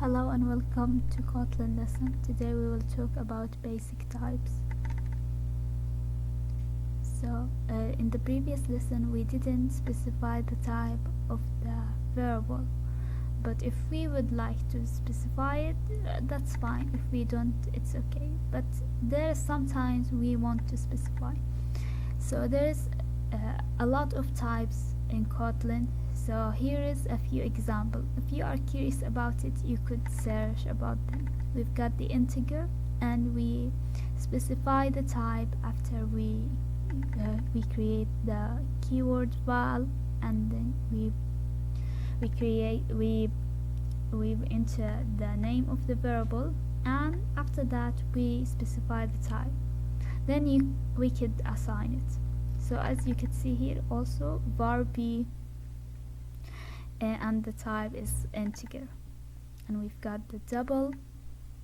Hello and welcome to Kotlin lesson. Today we will talk about basic types. In the previous lesson we didn't specify the type of the variable, but if we would like to specify it, that's fine. If we don't, it's okay. But there are sometimes we want to specify. So there's a lot of types in Kotlin. So here is a few examples. If you are curious about it, you could search about them. We've got the integer, and we specify the type after we create the keyword val, and then we enter the name of the variable, and after that we specify the type. Then we could assign it. So as you can see here, also var b, and the type is integer, and we've got the double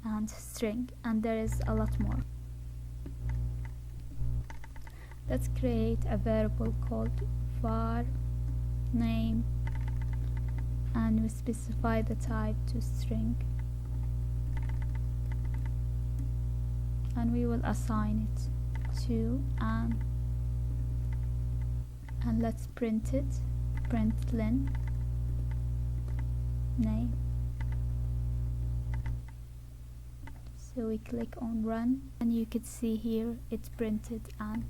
and string, and there is a lot more. Let's create a variable called var name, and we specify the type to string, and we will assign it to and let's print it, println name. So we click on run, and you can see here it's printed and